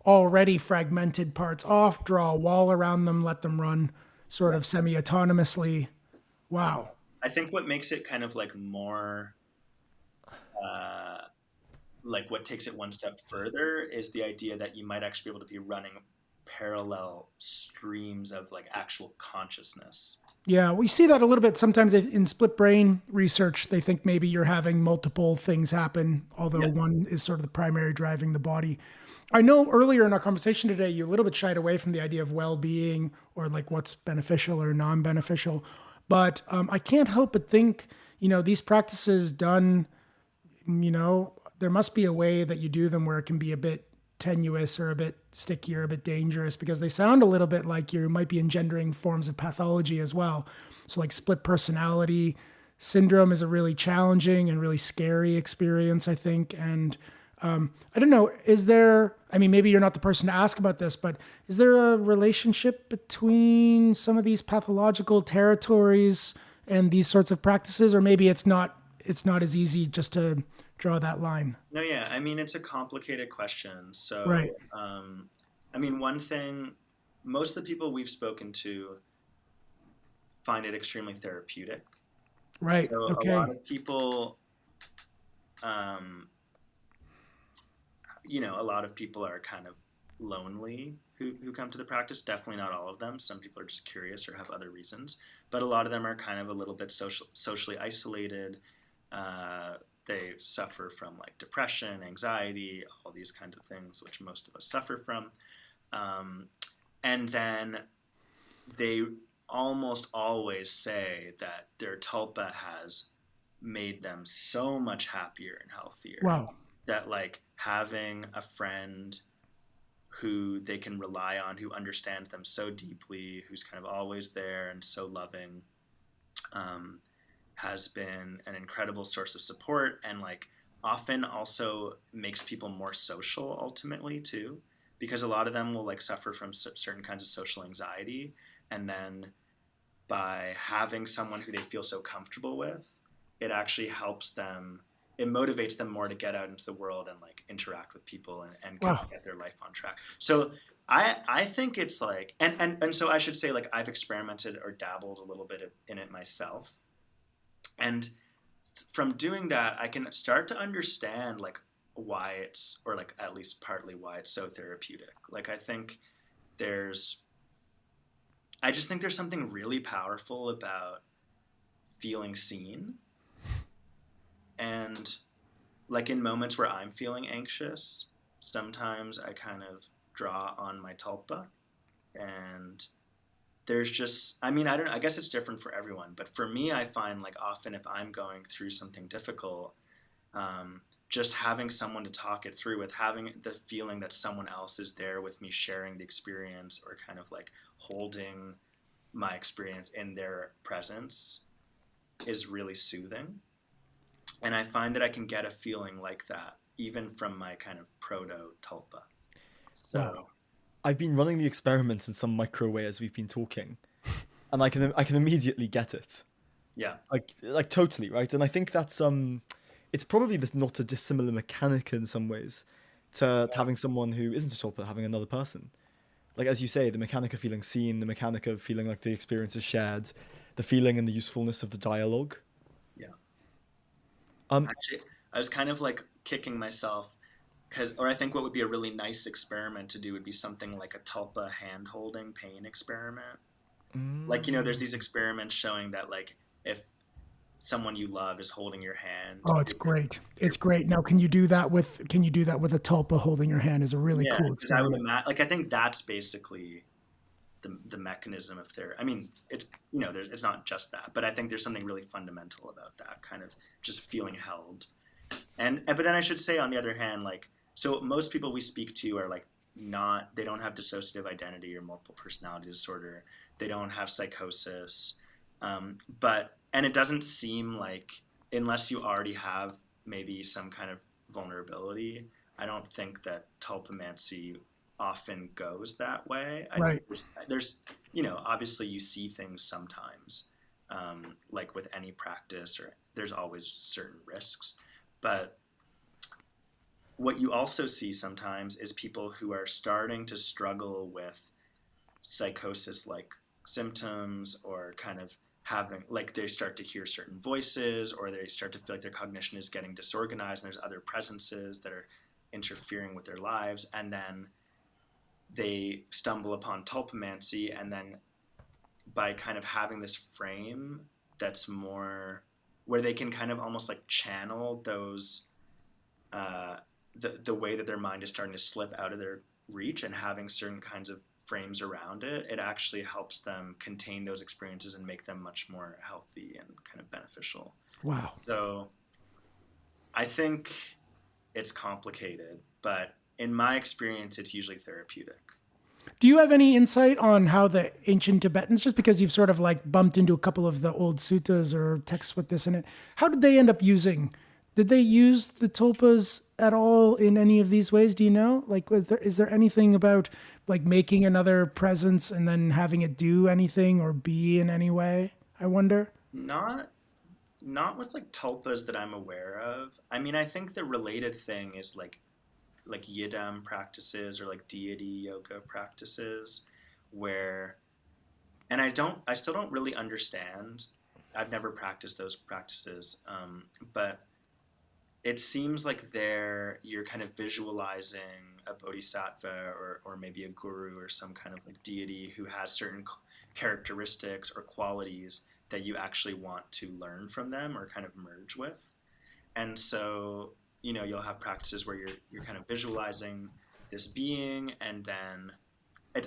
already fragmented parts off, draw a wall around them, let them run sort yeah. of semi autonomously. Wow. I think what makes it kind of like more, uh, like what takes it one step further is the idea that you might actually be able to be running parallel streams of like actual consciousness. Yeah, we see that a little bit sometimes in split brain research. They think maybe you're having multiple things happen, although Yeah. one is sort of the primary driving the body. I know earlier in our conversation today, you a little bit shied away from the idea of well being or like what's beneficial or non beneficial. But I can't help but think, these practices done, there must be a way that you do them where it can be a bit tenuous or a bit sticky or a bit dangerous because they sound a little bit like you might be engendering forms of pathology as well. So, like split personality syndrome is a really challenging and really scary experience, I think. And I don't know, is there, I mean, maybe you're not the person to ask about this, but is there a relationship between some of these pathological territories and these sorts of practices? Or maybe it's not as easy just to draw that line. No, yeah. I mean, it's a complicated question. Right. So, I mean, one thing, most of the people we've spoken to find it extremely therapeutic. Right. So, a lot Okay. of people, um, a lot of people are kind of lonely who come to the practice. Definitely not all of them. Some people are just curious or have other reasons. But a lot of them are kind of a little bit socially isolated. Uh, they suffer from like depression, anxiety, all these kinds of things, which most of us suffer from. Um, and then they almost always say that their tulpa has made them so much happier and healthier Wow. that like having a friend who they can rely on, who understands them so deeply, who's kind of always there and so loving, um, has been an incredible source of support. And like often also makes people more social ultimately too, because a lot of them will like suffer from certain kinds of social anxiety, and then by having someone who they feel so comfortable with, it actually helps them. It motivates them more to get out into the world and like interact with people and kind Wow. of get their life on track. So I think it's like and so I should say like I've experimented or dabbled a little bit in it myself, and from doing that I can start to understand like why it's, or like at least partly why it's so therapeutic. Like there's I just think there's something really powerful about feeling seen. And like in moments where I'm feeling anxious, sometimes I kind of draw on my tulpa. And there's just, I mean, I don't, I guess it's different for everyone, but for me, I find like often if I'm going through something difficult, just having someone to talk it through with, having the feeling that someone else is there with me sharing the experience, or kind of like holding my experience in their presence, is really soothing. And I find that I can get a feeling like that even from my kind of proto tulpa. Wow. So I've been running the experiment in some micro way as we've been talking, and I can immediately get it. yeah, Like totally, right? And I think that's it's probably this not a dissimilar mechanic in some ways to having someone who isn't a tulpa, having another person. Like as you say, the mechanic of feeling seen, the mechanic of feeling like the experience is shared, the feeling and the usefulness of the dialogue. yeah. Um, Actually, I was kind of like kicking myself because, or I think what would be a really nice experiment to do would be something like a tulpa hand holding pain experiment. Like, there's these experiments showing that like if someone you love is holding your hand, Oh, it's great. you're It's great. Now, can you do that with a tulpa holding your hand? Is a really yeah, cool because I would experiment. imagine, like, I think that's basically the mechanism of therapy. I mean, it's not just that, but I think there's something really fundamental about that kind of just feeling held. And but then I should say on the other hand, like, so most people we speak to are like not, they don't have dissociative identity or multiple personality disorder. They don't have psychosis, but and it doesn't seem like, unless you already have maybe some kind of vulnerability, I don't think that tulpamancy often goes that way. I think Right. there's obviously you see things sometimes, like with any practice, or there's always certain risks, but what you also see sometimes is people who are starting to struggle with psychosis like symptoms, or kind of having like they start to hear certain voices, or they start to feel like their cognition is getting disorganized and there's other presences that are interfering with their lives, and then they stumble upon tulpamancy, and then by kind of having this frame that's more where they can kind of almost like channel those, uh, the way that their mind is starting to slip out of their reach, and having certain kinds of frames around it, it actually helps them contain those experiences and make them much more healthy and kind of beneficial. Wow. So I think it's complicated, but in my experience, it's usually therapeutic. Do you have any insight on how the ancient Tibetans, just because you've sort of like bumped into a couple of the old suttas or texts with this in it, how did they end up using? Did they use the tulpas at all in any of these ways? Do you know? Like, is there anything about like making another presence and then having it do anything or be in any way? I wonder. Not not with like tulpas that I'm aware of. I mean, I think the related thing is like yidam practices, or like deity yoga practices, where, and I still don't really understand. I've never practiced those practices, but it seems like you're kind of visualizing a bodhisattva, or maybe a guru or some kind of like deity who has certain characteristics or qualities that you actually want to learn from them or kind of merge with. And so, you'll have practices where you're kind of visualizing this being, and then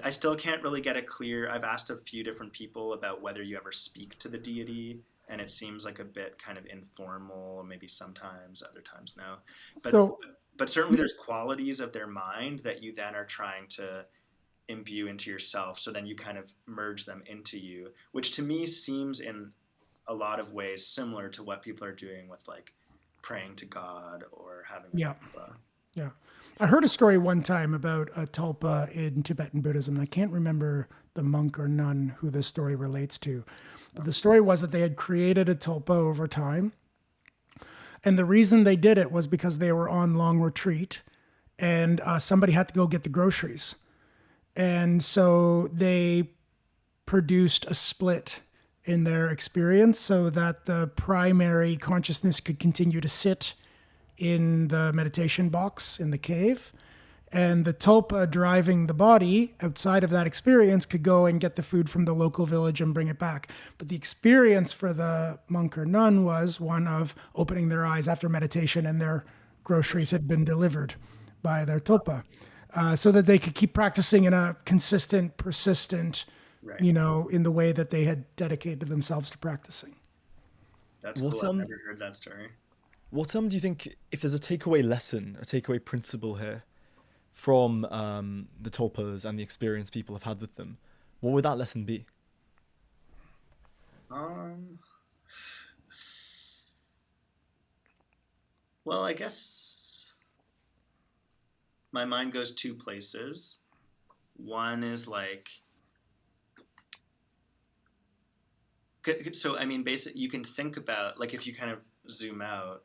I still can't really get a clear. I've asked a few different people about whether you ever speak to the deity, and it seems like a bit kind of informal, maybe sometimes, other times no. But So, but certainly there's qualities of their mind that you then are trying to imbue into yourself. So then you kind of merge them into you, which to me seems in a lot of ways similar to what people are doing with like praying to God or having a Yeah. tulpa. Yeah. I heard a story one time about a tulpa in Tibetan Buddhism. And I can't remember the monk or nun who this story relates to. But the story was that they had created a tulpa over time. And the reason they did it was because they were on long retreat and somebody had to go get the groceries. And so they produced a split in their experience so that the primary consciousness could continue to sit in the meditation box in the cave. And the tulpa driving the body outside of that experience could go and get the food from the local village and bring it back. But the experience for the monk or nun was one of opening their eyes after meditation and their groceries had been delivered by their tulpa, so that they could keep practicing in a consistent, persistent, Right. in the way that they had dedicated themselves to practicing. That's What cool. I've never heard that story. what do you think, if there's a takeaway lesson, a takeaway principle here from the tulpas and the experience people have had with them, what would that lesson be? Um, well, I guess my mind goes two places. One is like, so I mean, basically, you can think about, like, if you kind of zoom out,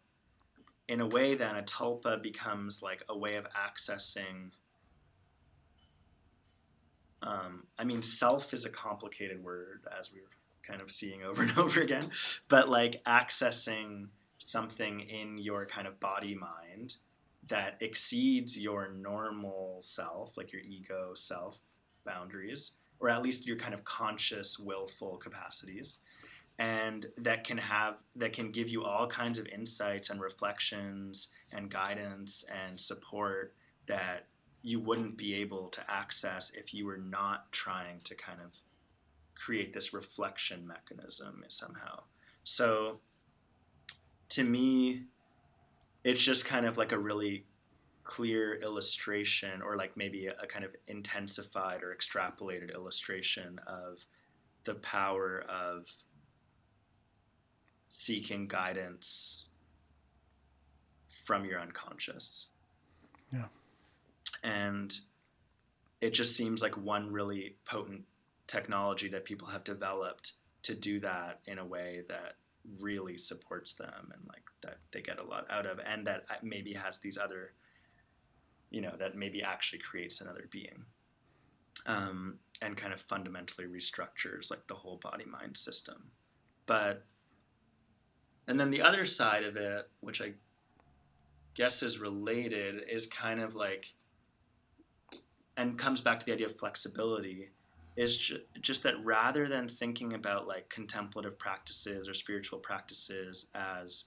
in a way, then a tulpa becomes like a way of accessing. I mean, self is a complicated word, as we're kind of seeing over and over again, but like accessing something in your kind of body mind that exceeds your normal self, like your ego self boundaries, or at least your kind of conscious, willful capacities, and that can give you all kinds of insights and reflections and guidance and support that you wouldn't be able to access if you were not trying to kind of create this reflection mechanism somehow. So to me, it's just kind of like a really clear illustration, or like maybe a kind of intensified or extrapolated illustration of the power of seeking guidance from your unconscious. Yeah. And it just seems like one really potent technology that people have developed to do that in a way that really supports them and like that they get a lot out of, and that maybe has these other, that maybe actually creates another being, and kind of fundamentally restructures like the whole body mind system. And then the other side of it, which I guess is related, is kind of like, and comes back to the idea of flexibility, is just that rather than thinking about like contemplative practices or spiritual practices as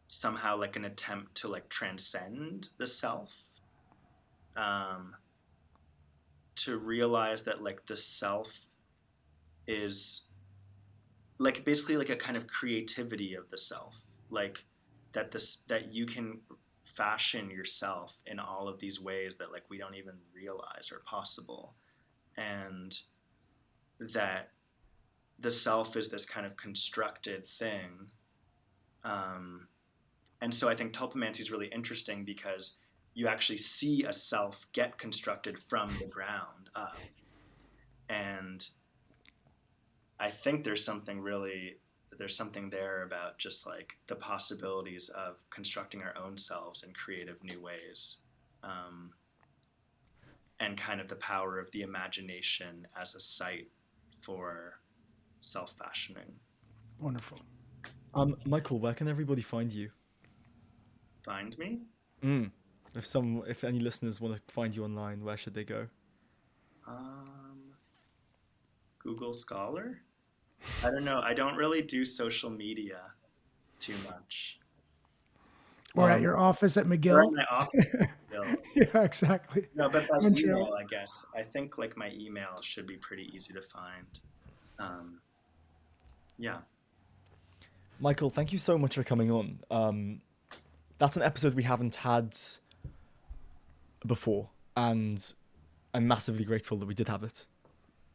somehow like an attempt to like transcend the self, um, to realize that like the self is like basically like a kind of creativity of the self, like that you can fashion yourself in all of these ways that like we don't even realize are possible, and that the self is this kind of constructed thing. And so I think tulpamancy is really interesting because you actually see a self get constructed from the ground up. And I think there's something there about just like the possibilities of constructing our own selves in creative new ways, and kind of the power of the imagination as a site for self-fashioning. Wonderful. Michael, where can everybody find you? Find me? If any listeners want to find you online, where should they go? Google Scholar? I don't know. I don't really do social media too much. Or at your office at Or McGill. at my office. Yeah, exactly. No, but by Montreal. email, I guess. I think like my email should be pretty easy to find. Yeah. Michael, thank you so much for coming on. That's an episode we haven't had before, and I'm massively grateful that we did have it.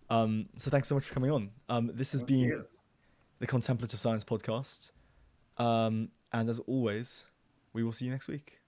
So thanks so much for coming on. This has been the Contemplative Science Podcast. And as always, we will see you next week.